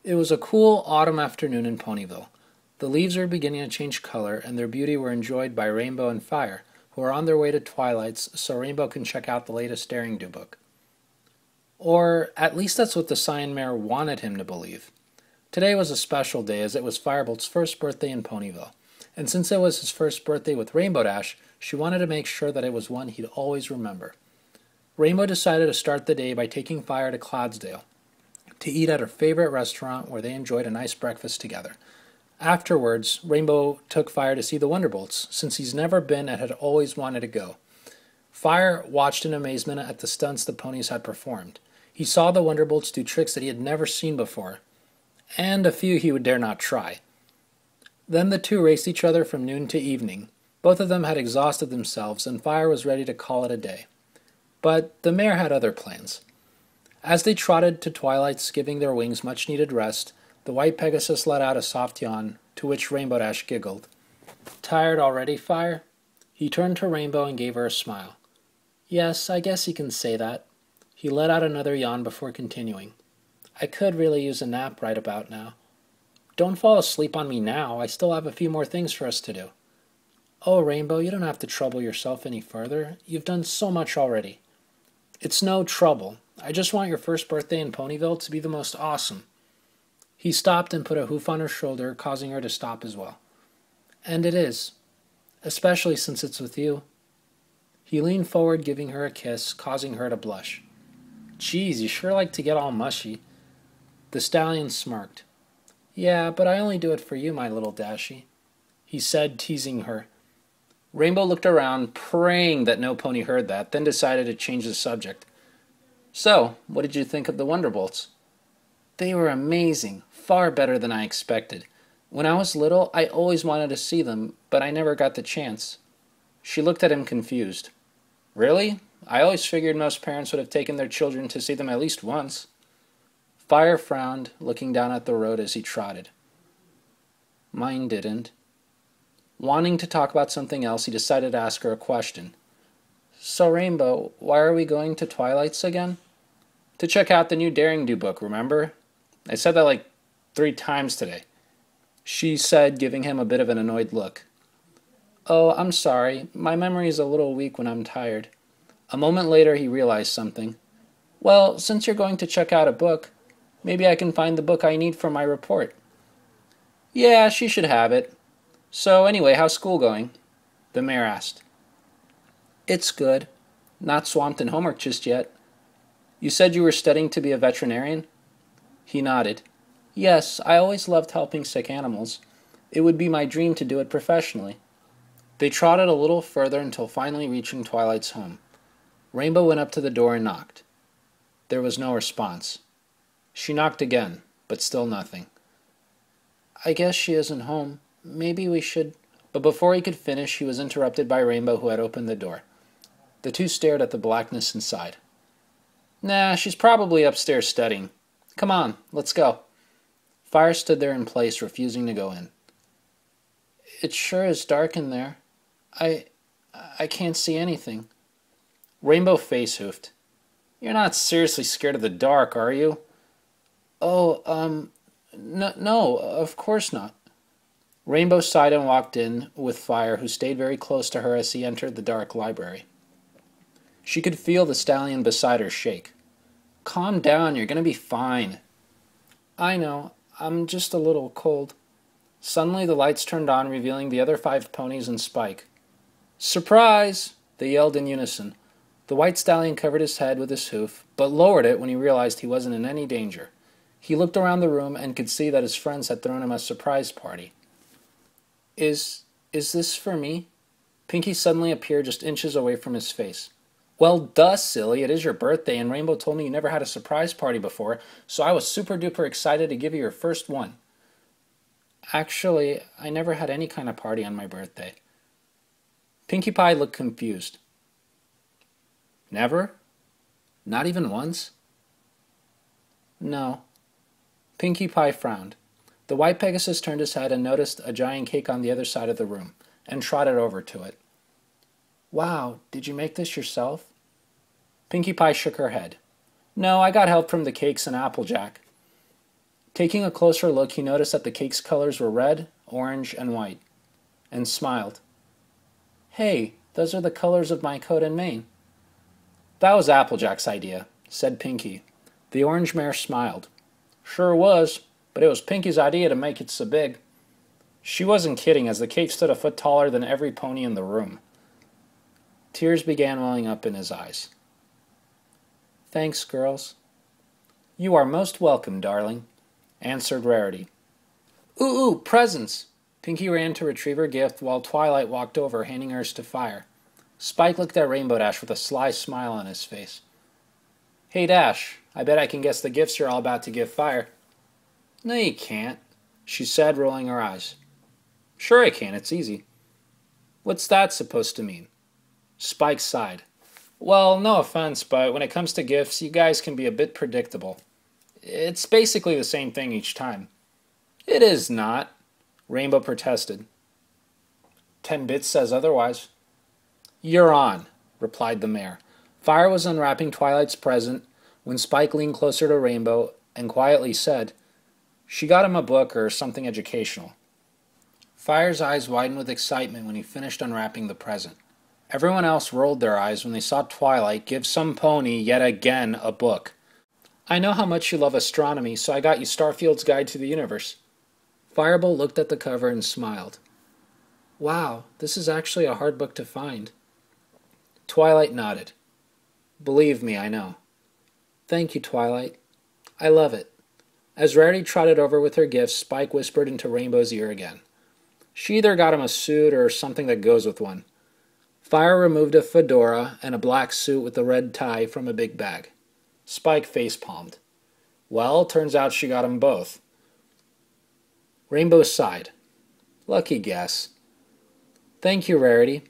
It was a cool autumn afternoon in Ponyville. The leaves were beginning to change color, and their beauty were enjoyed by Rainbow and Fire, who are on their way to Twilight's so Rainbow can check out the latest Daring Do book. Or at least that's what the Cyan Mare wanted him to believe. Today was a special day as it was Firebolt's first birthday in Ponyville, and since it was his first birthday with Rainbow Dash, she wanted to make sure that it was one he'd always remember. Rainbow decided to start the day by taking Fire to Clodsdale to eat at her favorite restaurant where they enjoyed a nice breakfast together. Afterwards, Rainbow took Fire to see the Wonderbolts, since he's never been and had always wanted to go. Fire watched in amazement at the stunts the ponies had performed. He saw the Wonderbolts do tricks that he had never seen before, and a few he would dare not try. Then the two raced each other from noon to evening. Both of them had exhausted themselves, and Fire was ready to call it a day. But the mare had other plans. As they trotted to Twilight's, giving their wings much-needed rest, the white Pegasus let out a soft yawn, to which Rainbow Dash giggled. "Tired already, Fire?" He turned to Rainbow and gave her a smile. "Yes, I guess you can say that." He let out another yawn before continuing. "I could really use a nap right about now." "Don't fall asleep on me now. I still have a few more things for us to do." "Oh, Rainbow, you don't have to trouble yourself any further. You've done so much already." "It's no trouble. I just want your first birthday in Ponyville to be the most awesome." He stopped and put a hoof on her shoulder, causing her to stop as well. "And it is. Especially since it's with you." He leaned forward, giving her a kiss, causing her to blush. "Geez, you sure like to get all mushy." The stallion smirked. "Yeah, but I only do it for you, my little Dashie," he said, teasing her. Rainbow looked around, praying that no pony heard that, then decided to change the subject. "So, what did you think of the Wonderbolts?" "They were amazing, far better than I expected. When I was little, I always wanted to see them, but I never got the chance." She looked at him confused. "Really? I always figured most parents would have taken their children to see them at least once." Fire frowned, looking down at the road as he trotted. "Mine didn't." Wanting to talk about something else, he decided to ask her a question. "So, Rainbow, why are we going to Twilight's again?" "To check out the new Daring Do book, remember? I said that like 3 times today," she said, giving him a bit of an annoyed look. "Oh, I'm sorry. My memory is a little weak when I'm tired." A moment later, he realized something. "Well, since you're going to check out a book, maybe I can find the book I need for my report." "Yeah, she should have it. So anyway, how's school going?" the mayor asked. "It's good. Not swamped in homework just yet." "You said you were studying to be a veterinarian?" He nodded. "Yes, I always loved helping sick animals. It would be my dream to do it professionally." They trotted a little further until finally reaching Twilight's home. Rainbow went up to the door and knocked. There was no response. She knocked again, but still nothing. "I guess she isn't home. Maybe we should—" But before he could finish, he was interrupted by Rainbow, who had opened the door. The two stared at the blackness inside. "Nah, she's probably upstairs studying. Come on, let's go." Fire stood there in place, refusing to go in. "It sure is dark in there. I can't see anything." Rainbow face-hoofed. "You're not seriously scared of the dark, are you?" "Oh, no, of course not." Rainbow sighed and walked in with Fire, who stayed very close to her as he entered the dark library. She could feel the stallion beside her shake. "Calm down, you're going to be fine." "I know, I'm just a little cold." Suddenly the lights turned on, revealing the other 5 ponies and Spike. "Surprise!" they yelled in unison. The white stallion covered his head with his hoof, but lowered it when he realized he wasn't in any danger. He looked around the room and could see that his friends had thrown him a surprise party. Is this for me?" Pinky suddenly appeared just inches away from his face. "Well, duh, silly. It is your birthday, and Rainbow told me you never had a surprise party before, so I was super duper excited to give you your first one." "Actually, I never had any kind of party on my birthday." Pinkie Pie looked confused. "Never? Not even once?" "No." Pinkie Pie frowned. The white Pegasus turned his head and noticed a giant cake on the other side of the room, and trotted over to it. "Wow, did you make this yourself?" Pinkie Pie shook her head. "No, I got help from the cakes and Applejack." Taking a closer look, he noticed that the cake's colors were red, orange, and white, and smiled. "Hey, those are the colors of my coat and mane." "That was Applejack's idea," said Pinky. The orange mare smiled. "Sure was, but it was Pinky's idea to make it so big." She wasn't kidding, as the cake stood a foot taller than every pony in the room. Tears began welling up in his eyes. "Thanks, girls." "You are most welcome, darling," answered Rarity. Ooh, presents!" Pinky ran to retrieve her gift while Twilight walked over, handing hers to Fire. Spike looked at Rainbow Dash with a sly smile on his face. "Hey, Dash, I bet I can guess the gifts you're all about to give Fire." "No, you can't," she said, rolling her eyes. "Sure I can, it's easy." "What's that supposed to mean?" Spike sighed. "Well, no offense, but when it comes to gifts, you guys can be a bit predictable. It's basically the same thing each time." "It is not," Rainbow protested. 10 bits says otherwise. "You're on," replied the mayor. Fire was unwrapping Twilight's present when Spike leaned closer to Rainbow and quietly said, "She got him a book or something educational." Fire's eyes widened with excitement when he finished unwrapping the present. Everyone else rolled their eyes when they saw Twilight give some pony yet again a book. "I know how much you love astronomy, so I got you Starfield's Guide to the Universe." Firebolt looked at the cover and smiled. "Wow, this is actually a hard book to find." Twilight nodded. "Believe me, I know." "Thank you, Twilight. I love it." As Rarity trotted over with her gifts, Spike whispered into Rainbow's ear again. She either got him a suit or something that goes with one. Fire removed a fedora and a black suit with a red tie from a big bag. Spike facepalmed. "Well, turns out she got him both." Rainbow sighed. "Lucky guess." "Thank you, Rarity.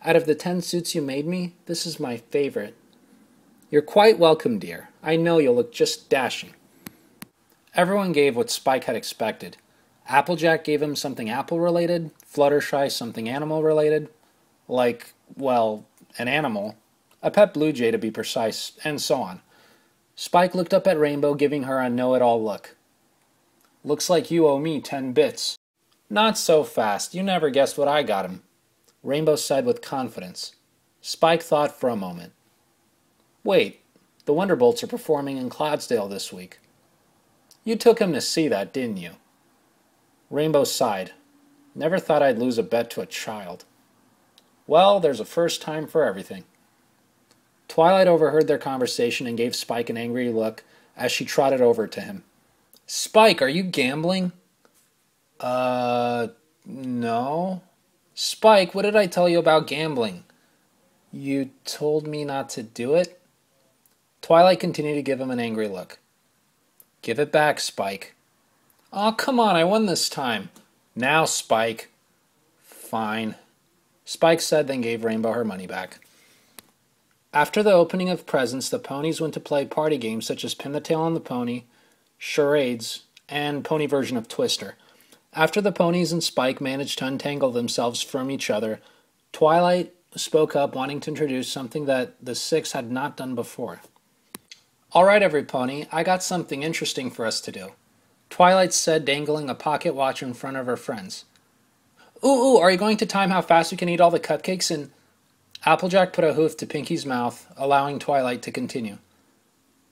Out of the 10 suits you made me, this is my favorite." "You're quite welcome, dear. I know you'll look just dashing." Everyone gave what Spike had expected. Applejack gave him something apple-related, Fluttershy something animal-related, like, well, an animal, a pet blue jay to be precise, and so on. Spike looked up at Rainbow, giving her a know-it-all look. "Looks like you owe me 10 bits. "Not so fast. You never guessed what I got him," Rainbow said with confidence. Spike thought for a moment. "Wait, the Wonderbolts are performing in Cloudsdale this week. You took him to see that, didn't you?" Rainbow sighed. "Never thought I'd lose a bet to a child." "Well, there's a first time for everything." Twilight overheard their conversation and gave Spike an angry look as she trotted over to him. "Spike, are you gambling?" No." "Spike, what did I tell you about gambling?" "You told me not to do it." Twilight continued to give him an angry look. "Give it back, Spike." "Aw, come on, I won this time." "Now, Spike." "Fine," Spike said, then gave Rainbow her money back. After the opening of presents, the ponies went to play party games such as Pin the Tail on the Pony, charades, and pony version of Twister. After the ponies and Spike managed to untangle themselves from each other, Twilight spoke up, wanting to introduce something that the 6 had not done before. "All right, every pony, I got something interesting for us to do," Twilight said, dangling a pocket watch in front of her friends. Ooh, are you going to time how fast we can eat all the cupcakes and—" Applejack put a hoof to Pinky's mouth, allowing Twilight to continue.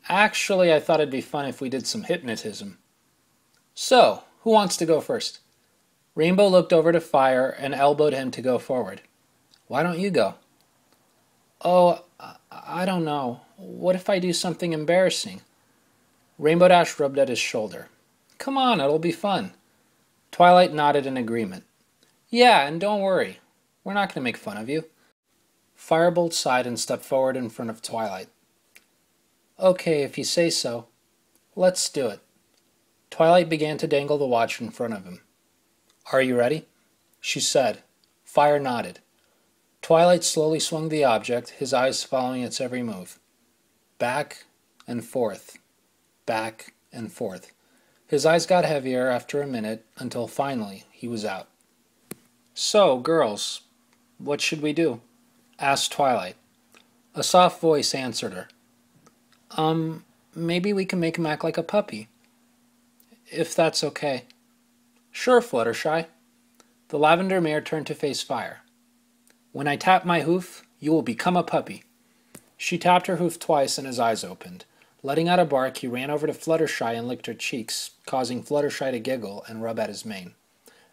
"Actually, I thought it'd be fun if we did some hypnotism." "So, who wants to go first?" Rainbow looked over to Fire and elbowed him to go forward. "Why don't you go?" "Oh, I don't know. What if I do something embarrassing?" Rainbow Dash rubbed at his shoulder. "Come on, it'll be fun." Twilight nodded in agreement. "Yeah, and don't worry. We're not going to make fun of you." Firebolt sighed and stepped forward in front of Twilight. "Okay, if you say so. Let's do it." Twilight began to dangle the watch in front of him. "Are you ready?" she said. Fire nodded. Twilight slowly swung the object, his eyes following its every move. Back and forth. Back and forth. His eyes got heavier after a minute, until finally he was out. "So, girls, what should we do?" asked Twilight. A soft voice answered her. Maybe we can make him act like a puppy." if that's okay. Sure, Fluttershy. The lavender mare turned to face Fire. When I tap my hoof, you will become a puppy. She tapped her hoof twice and his eyes opened. Letting out a bark, he ran over to Fluttershy and licked her cheeks, causing Fluttershy to giggle and rub at his mane.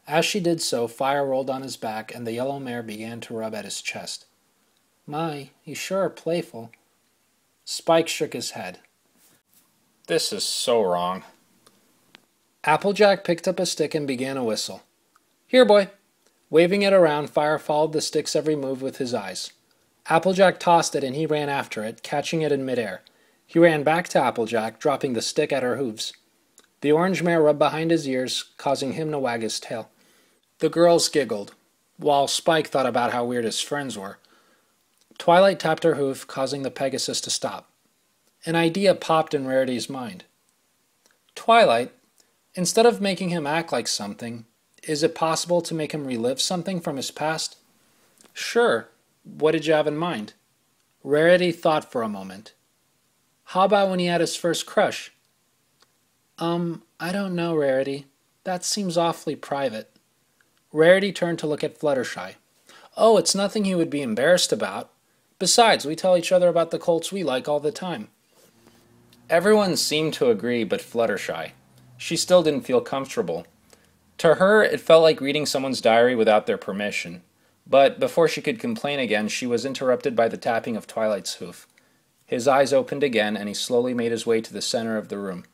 As she did so, Fire rolled on his back and the yellow mare began to rub at his chest. My, you sure are playful. Spike shook his head. This is so wrong. Applejack picked up a stick and began a whistle. Here, boy. Waving it around, Fire followed the stick's every move with his eyes. Applejack tossed it and he ran after it, catching it in midair. He ran back to Applejack, dropping the stick at her hooves. The orange mare rubbed behind his ears, causing him to wag his tail. The girls giggled, while Spike thought about how weird his friends were. Twilight tapped her hoof, causing the Pegasus to stop. An idea popped in Rarity's mind. Twilight, instead of making him act like something, is it possible to make him relive something from his past? Sure. What did you have in mind? Rarity thought for a moment. How about when he had his first crush? I don't know, Rarity. That seems awfully private. Rarity turned to look at Fluttershy. Oh, it's nothing he would be embarrassed about. Besides, we tell each other about the colts we like all the time. Everyone seemed to agree but Fluttershy. She still didn't feel comfortable. To her, it felt like reading someone's diary without their permission. But before she could complain again, she was interrupted by the tapping of Twilight's hoof. His eyes opened again, and he slowly made his way to the center of the room.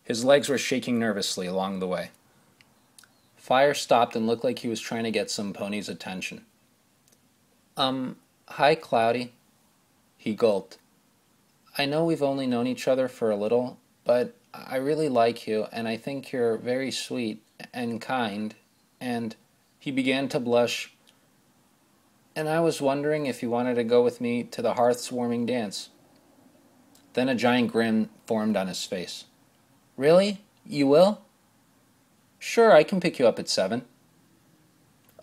His legs were shaking nervously along the way. Fire stopped and looked like he was trying to get some pony's attention. Hi, Cloudy. He gulped. I know we've only known each other for a little, but I really like you, and I think you're very sweet and kind, and he began to blush. And I was wondering if you wanted to go with me to the hearth's warming dance. Then a giant grin formed on his face. Really? You will? Sure, I can pick you up at 7.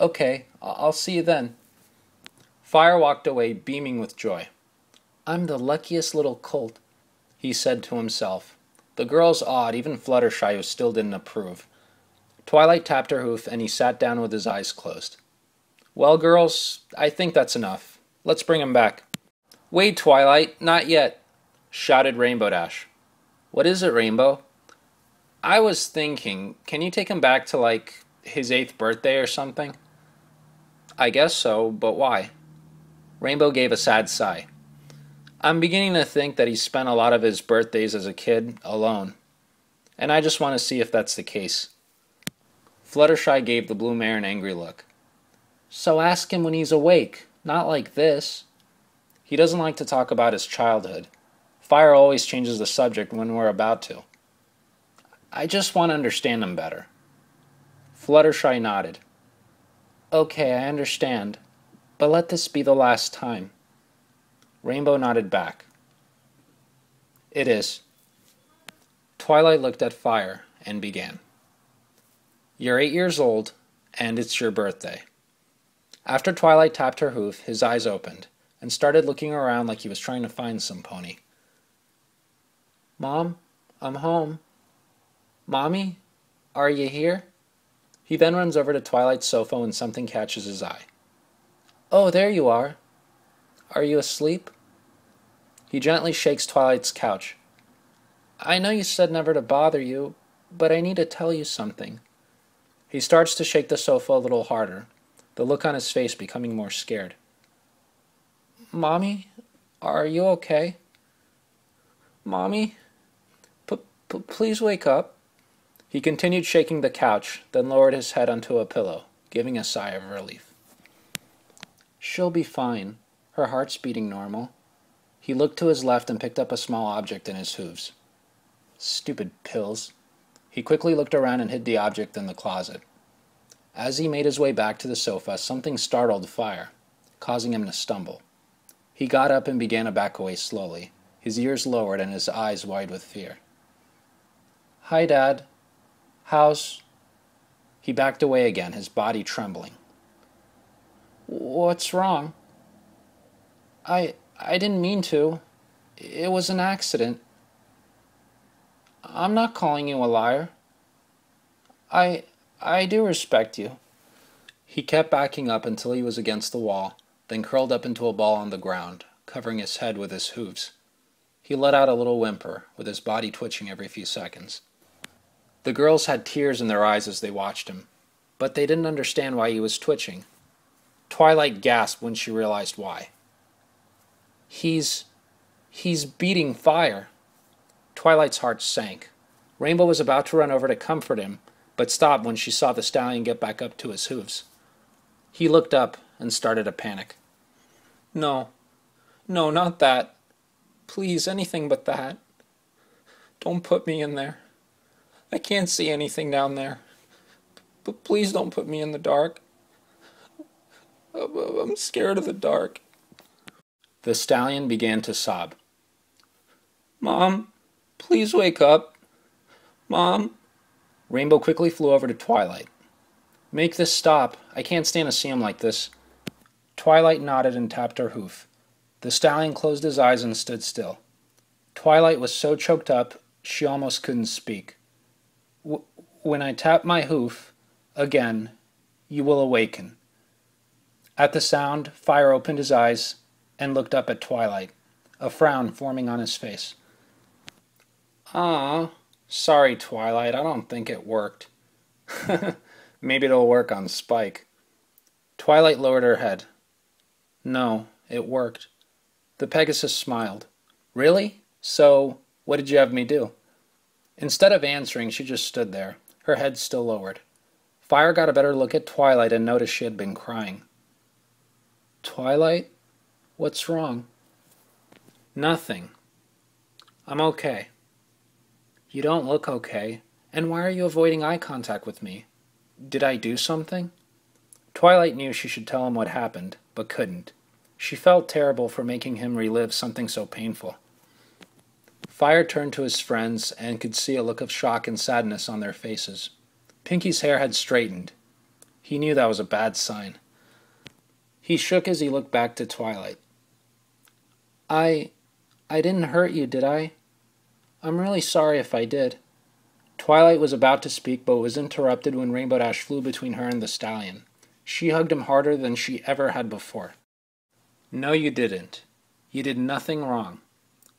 Okay, I'll see you then. Fire walked away, beaming with joy. I'm the luckiest little colt, he said to himself. The girls awed, even Fluttershy, who still didn't approve. Twilight tapped her hoof, and he sat down with his eyes closed. Well, girls, I think that's enough. Let's bring him back. Wait, Twilight, not yet, shouted Rainbow Dash. What is it, Rainbow? I was thinking, can you take him back to, his 8th birthday or something? I guess so, but why? Rainbow gave a sad sigh. I'm beginning to think that he spent a lot of his birthdays as a kid alone, and I just want to see if that's the case. Fluttershy gave the blue mare an angry look. So ask him when he's awake, not like this. He doesn't like to talk about his childhood. Fire always changes the subject when we're about to. I just want to understand him better. Fluttershy nodded. Okay, I understand, but let this be the last time. Rainbow nodded back. It is. Twilight looked at Fire and began. You're 8 years old, and it's your birthday. After Twilight tapped her hoof, his eyes opened, and started looking around like he was trying to find some pony. Mom, I'm home. Mommy, are you here? He then runs over to Twilight's sofa when something catches his eye. Oh, there you are. Are you asleep? He gently shakes Twilight's couch. I know you said never to bother you, but I need to tell you something. He starts to shake the sofa a little harder, the look on his face becoming more scared. Mommy, are you okay? Mommy, please wake up. He continued shaking the couch, then lowered his head onto a pillow, giving a sigh of relief. She'll be fine. Her heart's beating normal. He looked to his left and picked up a small object in his hooves. Stupid pills. He quickly looked around and hid the object in the closet. As he made his way back to the sofa, something startled Fire, causing him to stumble. He got up and began to back away slowly, his ears lowered and his eyes wide with fear. Hi, Dad. How's... He backed away again, his body trembling. What's wrong? I didn't mean to. It was an accident. I'm not calling you a liar. I, I do respect you. He kept backing up until he was against the wall, then curled up into a ball on the ground, covering his head with his hooves. He let out a little whimper, with his body twitching every few seconds. The girls had tears in their eyes as they watched him, but they didn't understand why he was twitching. Twilight gasped when she realized why. He's beating Fire. Twilight's heart sank. Rainbow was about to run over to comfort him, but stopped when she saw the stallion get back up to his hooves. He looked up and started to panic. No, not that. Please, anything but that. Don't put me in there. I can't see anything down there. But please don't put me in the dark. I'm scared of the dark. The stallion began to sob. Mom, please wake up. Mom. Rainbow quickly flew over to Twilight. Make this stop. I can't stand to see him like this. Twilight nodded and tapped her hoof. The stallion closed his eyes and stood still. Twilight was so choked up she almost couldn't speak. When I tap my hoof, again, you will awaken. At the sound, Fire opened his eyes and looked up at Twilight, a frown forming on his face. Ah, sorry, Twilight, I don't think it worked. Maybe it'll work on Spike. Twilight lowered her head. No, it worked. The Pegasus smiled. Really? So, what did you have me do? Instead of answering, she just stood there, her head still lowered. Fire got a better look at Twilight and noticed she had been crying. Twilight? What's wrong? Nothing. I'm okay. You don't look okay. And why are you avoiding eye contact with me? Did I do something? Twilight knew she should tell him what happened, but couldn't. She felt terrible for making him relive something so painful. Fire turned to his friends and could see a look of shock and sadness on their faces. Pinky's hair had straightened. He knew that was a bad sign. He shook as he looked back to Twilight. I didn't hurt you, did I? I'm really sorry if I did. Twilight was about to speak, but was interrupted when Rainbow Dash flew between her and the stallion. She hugged him harder than she ever had before. No, you didn't. You did nothing wrong.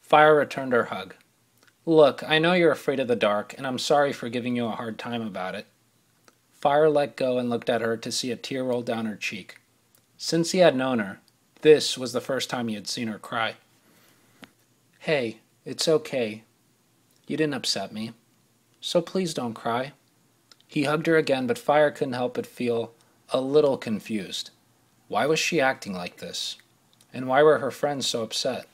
Fire returned her hug. Look, I know you're afraid of the dark, and I'm sorry for giving you a hard time about it. Fire let go and looked at her to see a tear roll down her cheek. Since he had known her, this was the first time he had seen her cry. Hey, it's okay. You didn't upset me. So please don't cry. He hugged her again, but Fire couldn't help but feel a little confused. Why was she acting like this? And why were her friends so upset?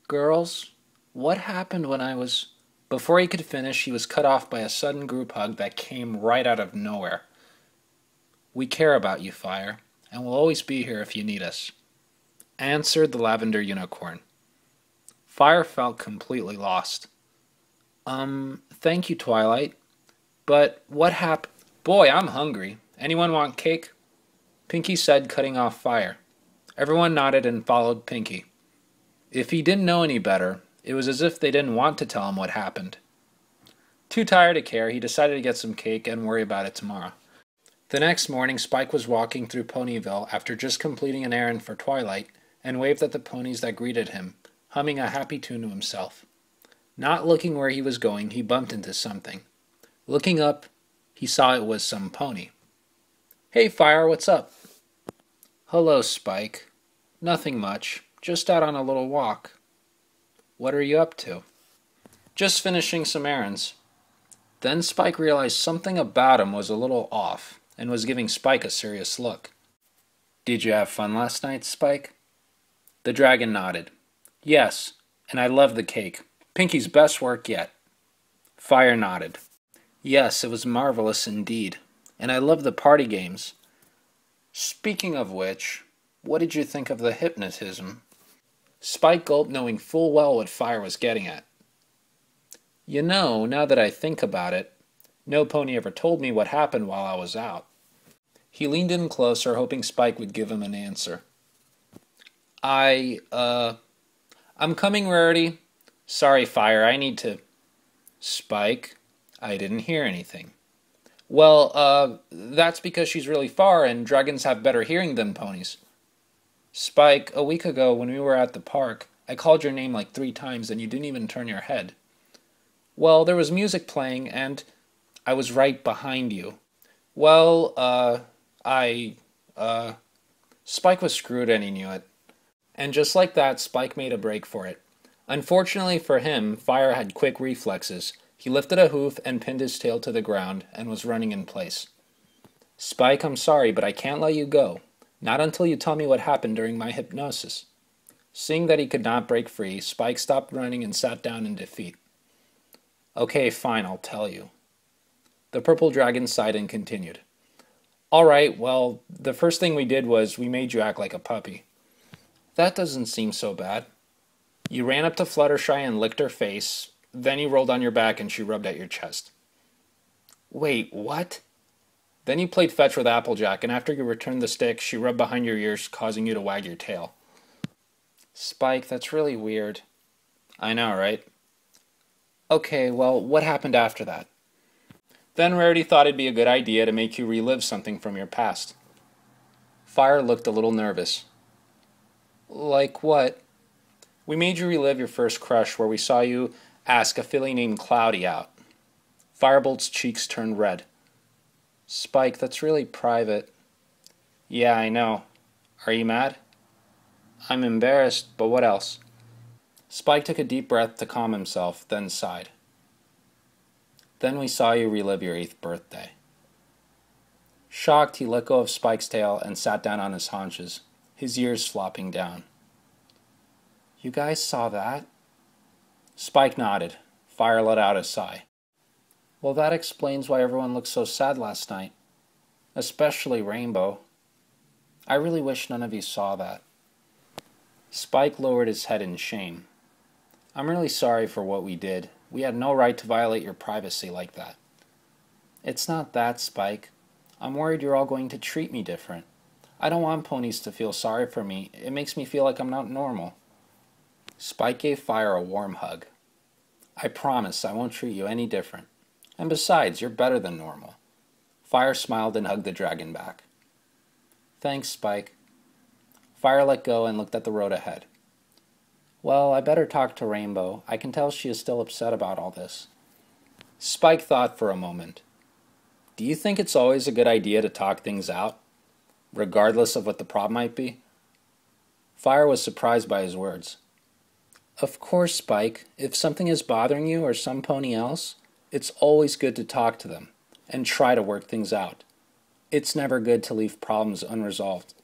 Girls, what happened when I was... Before he could finish, he was cut off by a sudden group hug that came right out of nowhere. We care about you, Fire, and we'll always be here if you need us, answered the lavender unicorn. Fire felt completely lost. Thank you, Twilight. But what happened? Boy, I'm hungry. Anyone want cake? Pinky said, cutting off Fire. Everyone nodded and followed Pinky. If he didn't know any better, it was as if they didn't want to tell him what happened. Too tired to care, he decided to get some cake and worry about it tomorrow. The next morning, Spike was walking through Ponyville after just completing an errand for Twilight and waved at the ponies that greeted him, humming a happy tune to himself. Not looking where he was going, he bumped into something. Looking up, he saw it was some pony. Hey, Fire, what's up? Hello, Spike. Nothing much. Just out on a little walk. What are you up to? Just finishing some errands. Then Spike realized something about him was a little off, and was giving Spike a serious look. Did you have fun last night, Spike? The dragon nodded. Yes, and I loved the cake. Pinky's best work yet. Fire nodded. Yes, it was marvelous indeed, and I loved the party games. Speaking of which, what did you think of the hypnotism? Spike gulped, knowing full well what Fire was getting at. You know, now that I think about it, no pony ever told me what happened while I was out. He leaned in closer, hoping Spike would give him an answer. I'm coming, Rarity. Sorry, Fire, I need to... Spike, I didn't hear anything. Well, that's because she's really far and dragons have better hearing than ponies. Spike, a week ago when we were at the park, I called your name like 3 times and you didn't even turn your head. Well, there was music playing and I was right behind you. Well, I, uh, Spike was screwed and he knew it. And just like that, Spike made a break for it. Unfortunately for him, Fire had quick reflexes. He lifted a hoof and pinned his tail to the ground and was running in place. Spike, I'm sorry, but I can't let you go. Not until you tell me what happened during my hypnosis. Seeing that he could not break free, Spike stopped running and sat down in defeat. Okay, fine, I'll tell you. The purple dragon sighed and continued. All right, well, the first thing we did was we made you act like a puppy. That doesn't seem so bad. You ran up to Fluttershy and licked her face, then you rolled on your back and she rubbed at your chest. Wait, what? Then you played fetch with Applejack, and after you returned the stick, she rubbed behind your ears, causing you to wag your tail. Spike, that's really weird. I know, right? Okay, well, what happened after that? Then Rarity thought it'd be a good idea to make you relive something from your past. Fire looked a little nervous. Like what? We made you relive your first crush where we saw you ask a filly named Cloudy out. Firebolt's cheeks turned red. Spike, that's really private. Yeah, I know. Are you mad? I'm embarrassed, but what else? Spike took a deep breath to calm himself, then sighed. Then we saw you relive your 8th birthday. Shocked, he let go of Spike's tail and sat down on his haunches, his ears flopping down. You guys saw that? Spike nodded. Fire let out a sigh. Well, that explains why everyone looked so sad last night. Especially Rainbow. I really wish none of you saw that. Spike lowered his head in shame. I'm really sorry for what we did. We had no right to violate your privacy like that. It's not that, Spike. I'm worried you're all going to treat me different. I don't want ponies to feel sorry for me. It makes me feel like I'm not normal. Spike gave Fire a warm hug. I promise I won't treat you any different. And besides, you're better than normal. Fire smiled and hugged the dragon back. Thanks, Spike. Fire let go and looked at the road ahead. Well, I better talk to Rainbow. I can tell she is still upset about all this. Spike thought for a moment. Do you think it's always a good idea to talk things out, regardless of what the problem might be? Fire was surprised by his words. Of course, Spike. If something is bothering you or some pony else, it's always good to talk to them and try to work things out. It's never good to leave problems unresolved.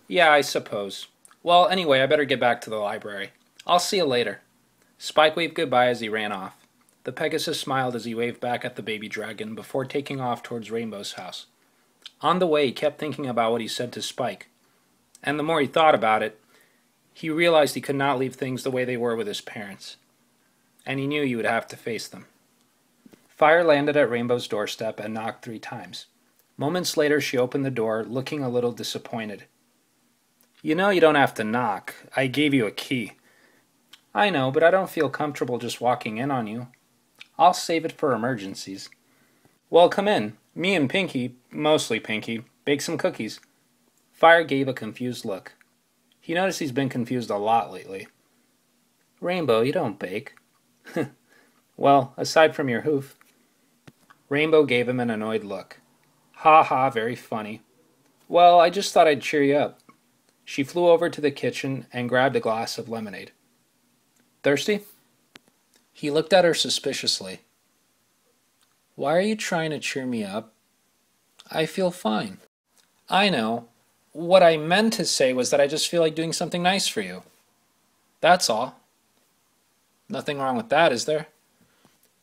Yeah, I suppose. Well, anyway, I better get back to the library. I'll see you later. Spike waved goodbye as he ran off. The Pegasus smiled as he waved back at the baby dragon before taking off towards Rainbow's house. On the way, he kept thinking about what he said to Spike. And the more he thought about it, he realized he could not leave things the way they were with his parents. And he knew he would have to face them. Fire landed at Rainbow's doorstep and knocked 3 times. Moments later, she opened the door, looking a little disappointed. You know you don't have to knock. I gave you a key. I know, but I don't feel comfortable just walking in on you. I'll save it for emergencies. Well, come in. Me and Pinky, mostly Pinky, bake some cookies. Fire gave a confused look. He noticed he's been confused a lot lately. Rainbow, you don't bake. Well, aside from your hoof. Rainbow gave him an annoyed look. Ha ha, very funny. Well, I just thought I'd cheer you up. She flew over to the kitchen and grabbed a glass of lemonade. Thirsty? He looked at her suspiciously. Why are you trying to cheer me up? I feel fine. I know. What I meant to say was that I just feel like doing something nice for you. That's all. Nothing wrong with that, is there?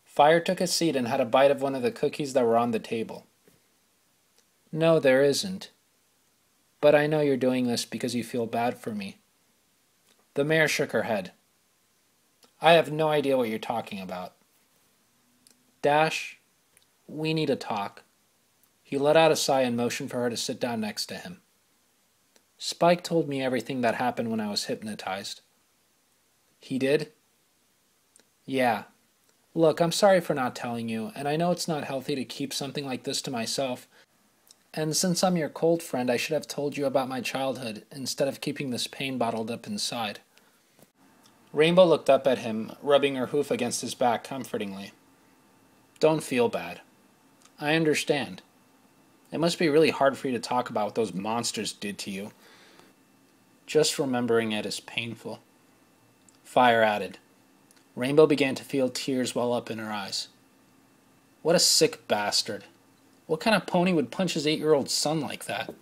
Fire took a seat and had a bite of one of the cookies that were on the table. No, there isn't. But I know you're doing this because you feel bad for me. The mayor shook her head. I have no idea what you're talking about. Dash, we need to talk. He let out a sigh and motioned for her to sit down next to him. Spike told me everything that happened when I was hypnotized. He did? Yeah. Look, I'm sorry for not telling you, and I know it's not healthy to keep something like this to myself. And since I'm your cold friend, I should have told you about my childhood instead of keeping this pain bottled up inside. Rainbow looked up at him, rubbing her hoof against his back comfortingly. Don't feel bad. I understand. It must be really hard for you to talk about what those monsters did to you. Just remembering it is painful. Fire added. Rainbow began to feel tears well up in her eyes. What a sick bastard. What kind of pony would punch his 8-year-old son like that?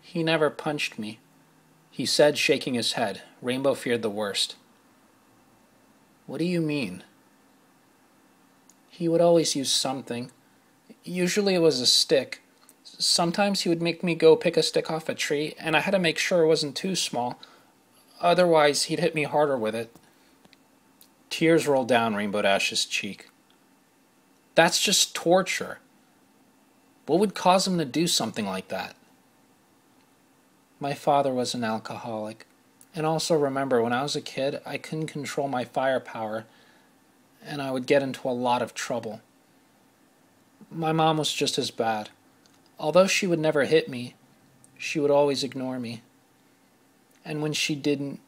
He never punched me, he said, shaking his head. Rainbow feared the worst. What do you mean? He would always use something. Usually it was a stick. Sometimes he would make me go pick a stick off a tree, and I had to make sure it wasn't too small. Otherwise, he'd hit me harder with it. Tears rolled down Rainbow Dash's cheek. That's just torture. What would cause him to do something like that? My father was an alcoholic. And also remember, when I was a kid, I couldn't control my firepower, and I would get into a lot of trouble. My mom was just as bad. Although she would never hit me, she would always ignore me. And when she didn't,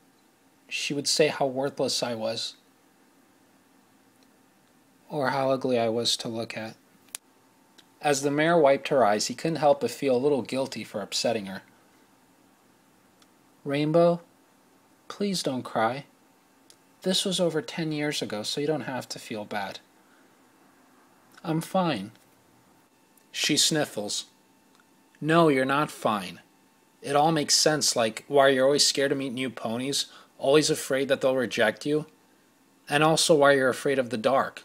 she would say how worthless I was, or how ugly I was to look at. As the mayor wiped her eyes, he couldn't help but feel a little guilty for upsetting her. Rainbow, please don't cry. This was over 10 years ago, so you don't have to feel bad. I'm fine. She sniffles. No, you're not fine. It all makes sense, like why you're always scared to meet new ponies, always afraid that they'll reject you, and also why you're afraid of the dark.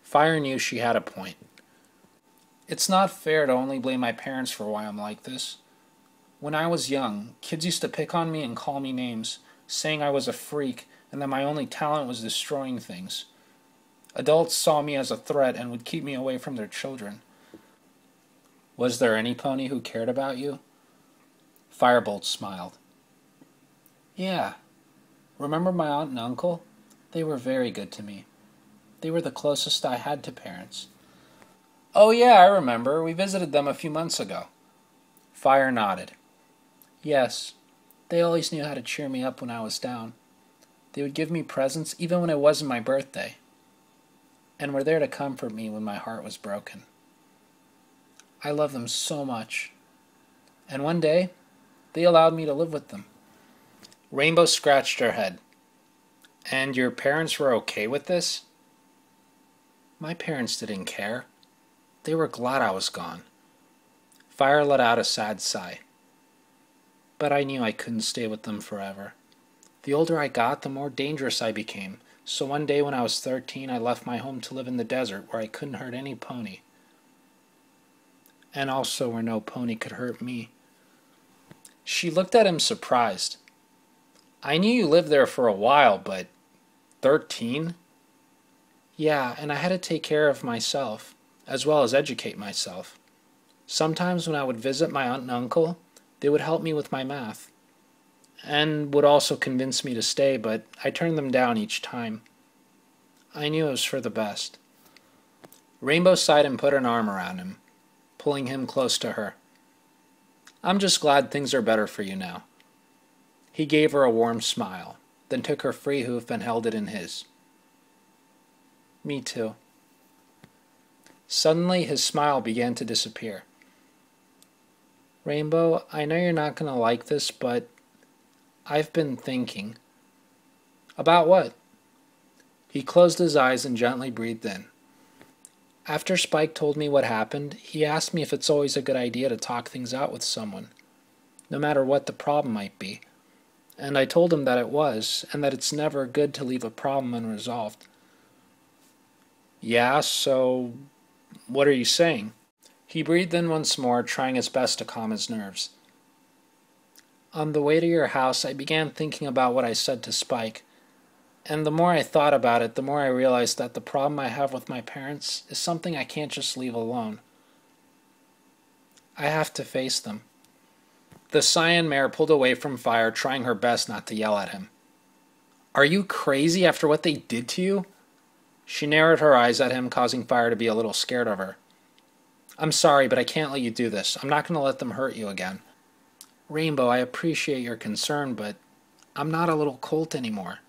Fire knew she had a point. It's not fair to only blame my parents for why I'm like this. When I was young, kids used to pick on me and call me names, saying I was a freak and that my only talent was destroying things. Adults saw me as a threat and would keep me away from their children. Was there any pony who cared about you? Firebolt smiled. Yeah. Remember my aunt and uncle? They were very good to me. They were the closest I had to parents. Oh yeah, I remember. We visited them a few months ago. Fire nodded. Yes. They always knew how to cheer me up when I was down. They would give me presents even when it wasn't my birthday, and were there to comfort me when my heart was broken. I love them so much. And one day, they allowed me to live with them. Rainbow scratched her head. And your parents were okay with this? My parents didn't care. They were glad I was gone. Fire let out a sad sigh. But I knew I couldn't stay with them forever. The older I got, the more dangerous I became. So one day when I was 13, I left my home to live in the desert where I couldn't hurt any pony. And also where no pony could hurt me. She looked at him surprised. I knew you lived there for a while, but 13? Yeah, and I had to take care of myself, as well as educate myself. Sometimes when I would visit my aunt and uncle, they would help me with my math, and would also convince me to stay, but I turned them down each time. I knew it was for the best. Rainbow sighed and put an arm around him, pulling him close to her. I'm just glad things are better for you now. He gave her a warm smile, then took her free hoof and held it in his. Me too. Suddenly his smile began to disappear. Rainbow, I know you're not going to like this, but I've been thinking. About what? He closed his eyes and gently breathed in. After Spike told me what happened, he asked me if it's always a good idea to talk things out with someone, no matter what the problem might be. And I told him that it was, and that it's never good to leave a problem unresolved. Yeah, so what are you saying? He breathed in once more, trying his best to calm his nerves. On the way to your house, I began thinking about what I said to Spike. And the more I thought about it, the more I realized that the problem I have with my parents is something I can't just leave alone. I have to face them. The cyan mare pulled away from Fire, trying her best not to yell at him. Are you crazy after what they did to you? She narrowed her eyes at him, causing Fire to be a little scared of her. I'm sorry, but I can't let you do this. I'm not going to let them hurt you again. Rainbow, I appreciate your concern, but I'm not a little colt anymore.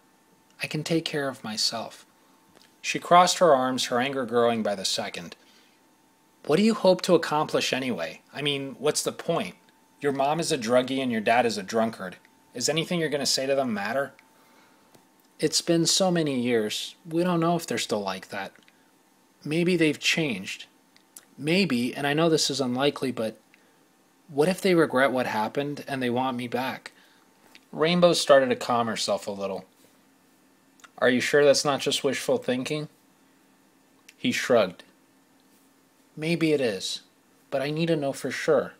I can take care of myself. She crossed her arms, her anger growing by the second. What do you hope to accomplish anyway? I mean, what's the point? Your mom is a druggie and your dad is a drunkard. Is anything you're going to say to them matter? It's been so many years. We don't know if they're still like that. Maybe they've changed. Maybe, and I know this is unlikely, but what if they regret what happened and they want me back? Rainbow started to calm herself a little. Are you sure that's not just wishful thinking? He shrugged. Maybe it is, but I need to know for sure.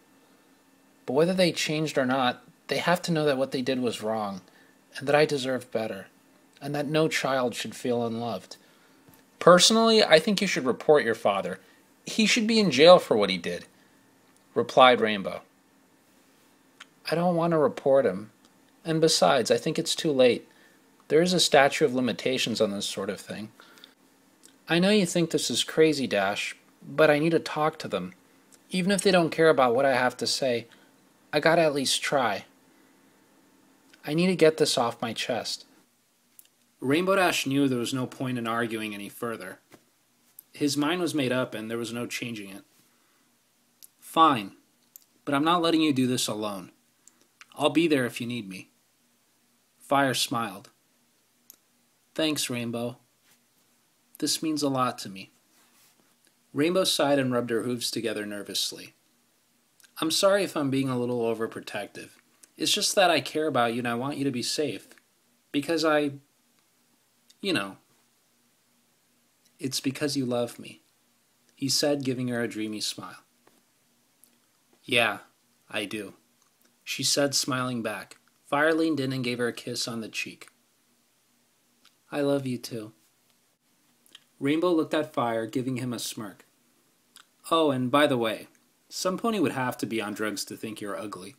But whether they changed or not, they have to know that what they did was wrong, and that I deserve better, and that no child should feel unloved. Personally, I think you should report your father. He should be in jail for what he did, replied Rainbow. I don't want to report him, and besides, I think it's too late. There is a statute of limitations on this sort of thing. I know you think this is crazy, Dash, but I need to talk to them. Even if they don't care about what I have to say, I gotta at least try. I need to get this off my chest. Rainbow Dash knew there was no point in arguing any further. His mind was made up and there was no changing it. Fine, but I'm not letting you do this alone. I'll be there if you need me. Fire smiled. Thanks, Rainbow. This means a lot to me. Rainbow sighed and rubbed her hooves together nervously. I'm sorry if I'm being a little overprotective. It's just that I care about you and I want you to be safe. Because it's because you love me, he said, giving her a dreamy smile. Yeah, I do, she said, smiling back. Fire leaned in and gave her a kiss on the cheek. I love you too. Rainbow looked at Fire, giving him a smirk. Oh, and by the way, some pony would have to be on drugs to think you're ugly.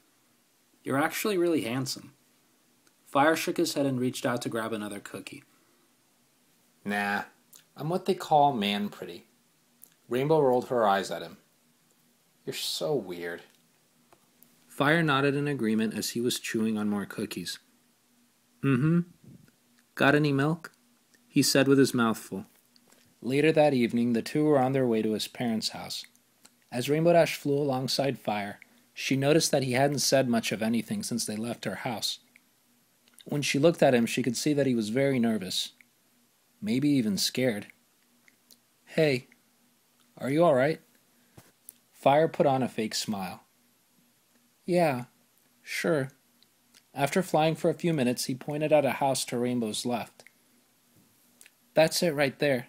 You're actually really handsome. Fire shook his head and reached out to grab another cookie. Nah, I'm what they call man pretty. Rainbow rolled her eyes at him. You're so weird. Fire nodded in agreement as he was chewing on more cookies. Mm-hmm. Got any milk? He said with his mouth full. Later that evening, the two were on their way to his parents' house. As Rainbow Dash flew alongside Fire, she noticed that he hadn't said much of anything since they left her house. When she looked at him, she could see that he was very nervous. Maybe even scared. Hey, are you all right? Fire put on a fake smile. Yeah, sure. After flying for a few minutes, he pointed at a house to Rainbow's left. That's it right there.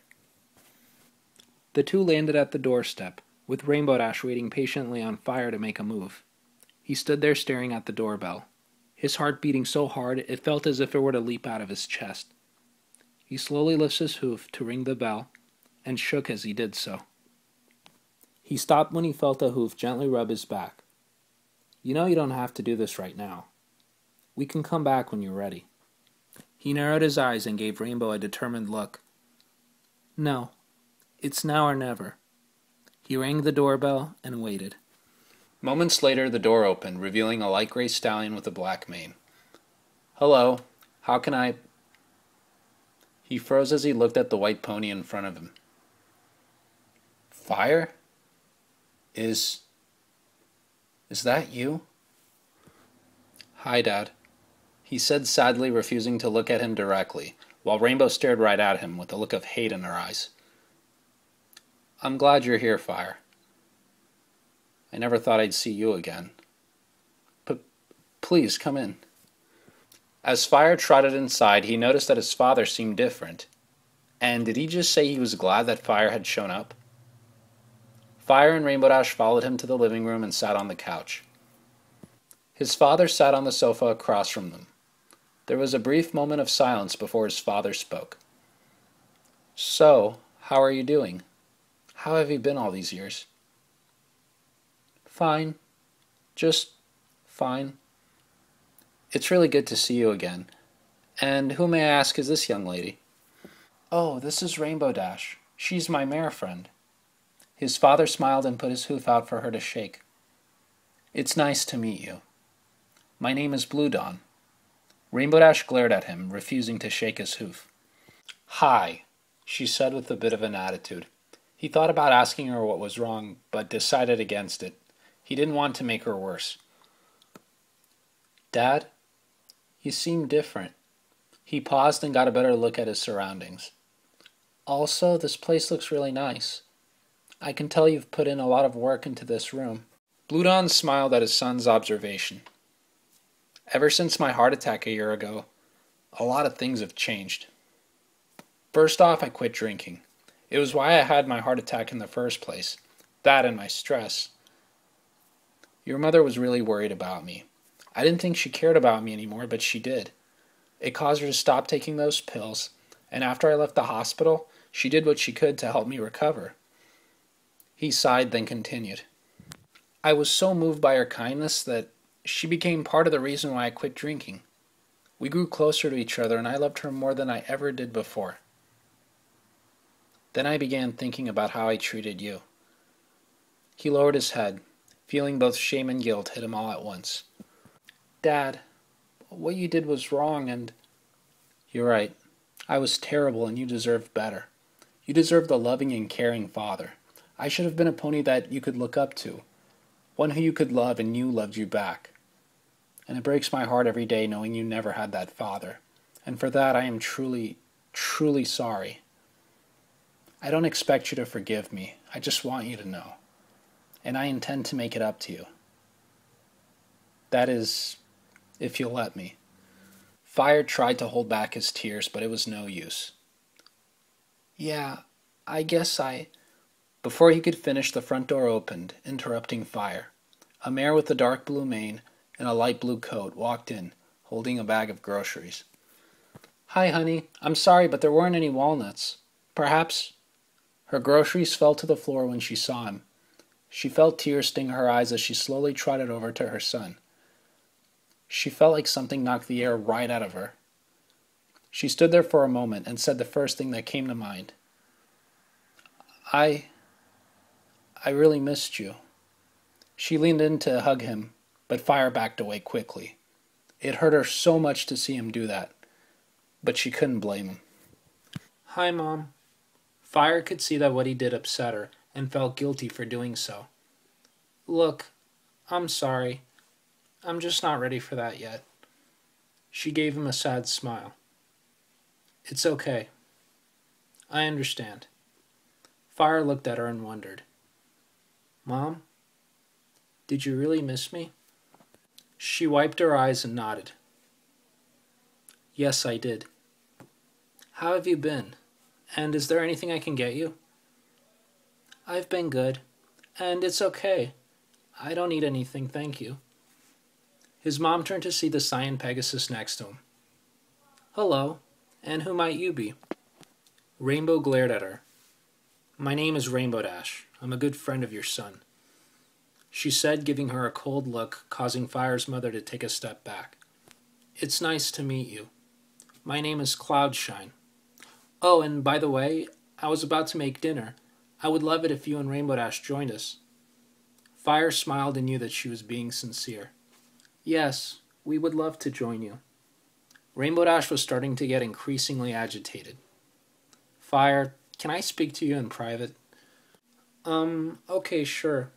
The two landed at the doorstep, with Rainbow Dash waiting patiently on Fire to make a move. He stood there staring at the doorbell, his heart beating so hard it felt as if it were to leap out of his chest. He slowly lifts his hoof to ring the bell, and shook as he did so. He stopped when he felt a hoof gently rub his back. You know you don't have to do this right now. We can come back when you're ready. He narrowed his eyes and gave Rainbow a determined look. No, it's now or never. He rang the doorbell and waited. Moments later, the door opened, revealing a light gray stallion with a black mane. Hello, how can I... He froze as he looked at the white pony in front of him. Fire? Is that you? Hi, Dad. He said sadly, refusing to look at him directly, while Rainbow stared right at him with a look of hate in her eyes. I'm glad you're here, Fire. I never thought I'd see you again. Please, come in. As Fire trotted inside, he noticed that his father seemed different. And did he just say he was glad that Fire had shown up? Fire and Rainbow Dash followed him to the living room and sat on the couch. His father sat on the sofa across from them. There was a brief moment of silence before his father spoke. So, how are you doing? How have you been all these years? Fine. Just fine. It's really good to see you again. And who, may I ask, is this young lady? Oh, this is Rainbow Dash. She's my mare friend. His father smiled and put his hoof out for her to shake. It's nice to meet you. My name is Blue Dawn. Rainbow Dash glared at him, refusing to shake his hoof. Hi, she said with a bit of an attitude. He thought about asking her what was wrong, but decided against it. He didn't want to make her worse. Dad, you seem different. He paused and got a better look at his surroundings. Also, this place looks really nice. I can tell you've put in a lot of work into this room. Blue Dawn smiled at his son's observation. Ever since my heart attack a year ago, a lot of things have changed. First off, I quit drinking. It was why I had my heart attack in the first place. That and my stress. Your mother was really worried about me. I didn't think she cared about me anymore, but she did. It caused her to stop taking those pills, and after I left the hospital, she did what she could to help me recover. He sighed, then continued. I was so moved by her kindness that she became part of the reason why I quit drinking. We grew closer to each other, and I loved her more than I ever did before. Then I began thinking about how I treated you. He lowered his head, feeling both shame and guilt hit him all at once. Dad, what you did was wrong, and... You're right. I was terrible, and you deserved better. You deserved a loving and caring father. I should have been a pony that you could look up to, one who you could love and you loved you back. And it breaks my heart every day knowing you never had that father. And for that I am truly, truly sorry. I don't expect you to forgive me. I just want you to know. And I intend to make it up to you. That is, if you'll let me. Fire tried to hold back his tears, but it was no use. Yeah, I guess I... Before he could finish, the front door opened, interrupting Fire. A mare with a dark blue mane and a light blue coat walked in, holding a bag of groceries. Hi, honey. I'm sorry, but there weren't any walnuts. Perhaps... Her groceries fell to the floor when she saw him. She felt tears sting her eyes as she slowly trotted over to her son. She felt like something knocked the air right out of her. She stood there for a moment and said the first thing that came to mind. I really missed you. She leaned in to hug him, but Fire backed away quickly. It hurt her so much to see him do that, but she couldn't blame him. Hi, Mom. Fire could see that what he did upset her and felt guilty for doing so. Look, I'm sorry. I'm just not ready for that yet. She gave him a sad smile. It's okay. I understand. Fire looked at her and wondered. Mom, did you really miss me? She wiped her eyes and nodded. Yes, I did. How have you been? And is there anything I can get you? I've been good, and it's okay. I don't need anything, thank you. His mom turned to see the cyan Pegasus next to him. Hello, and who might you be? Rainbow glared at her. My name is Rainbow Dash. I'm a good friend of your son. She said, giving her a cold look, causing Fire's mother to take a step back. It's nice to meet you. My name is Cloudshine. Oh, and by the way, I was about to make dinner. I would love it if you and Rainbow Dash joined us. Fire smiled and knew that she was being sincere. Yes, we would love to join you. Rainbow Dash was starting to get increasingly agitated. Fire, can I speak to you in private? Okay, sure.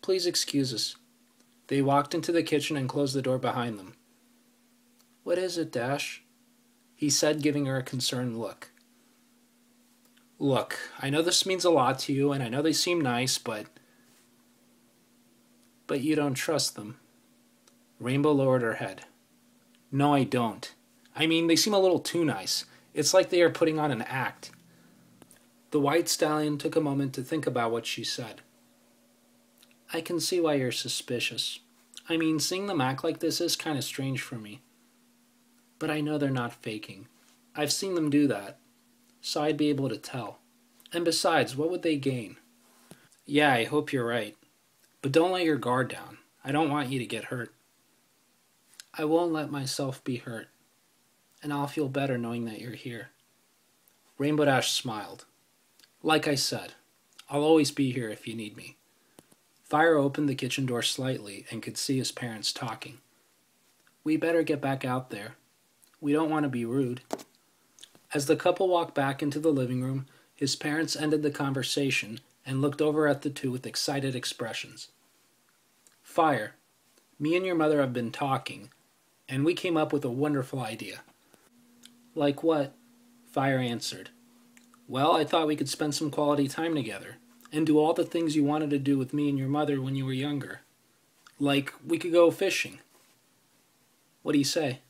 Please excuse us. They walked into the kitchen and closed the door behind them. What is it, Dash? He said, giving her a concerned look. Look, I know this means a lot to you, and I know they seem nice, but you don't trust them. Rainbow lowered her head. No, I don't. I mean, they seem a little too nice. It's like they are putting on an act. The white stallion took a moment to think about what she said. I can see why you're suspicious. I mean, seeing them act like this is kind of strange for me. But I know they're not faking. I've seen them do that, so I'd be able to tell. And besides, what would they gain? Yeah, I hope you're right. But don't let your guard down. I don't want you to get hurt. I won't let myself be hurt. And I'll feel better knowing that you're here. Rainbow Dash smiled. Like I said, I'll always be here if you need me. Fire opened the kitchen door slightly and could see his parents talking. We better get back out there. We don't want to be rude. As the couple walked back into the living room, his parents ended the conversation and looked over at the two with excited expressions. Fire, me and your mother have been talking, and we came up with a wonderful idea. Like what? Fire answered. Well, I thought we could spend some quality time together and do all the things you wanted to do with me and your mother when you were younger. Like, we could go fishing. What do you say?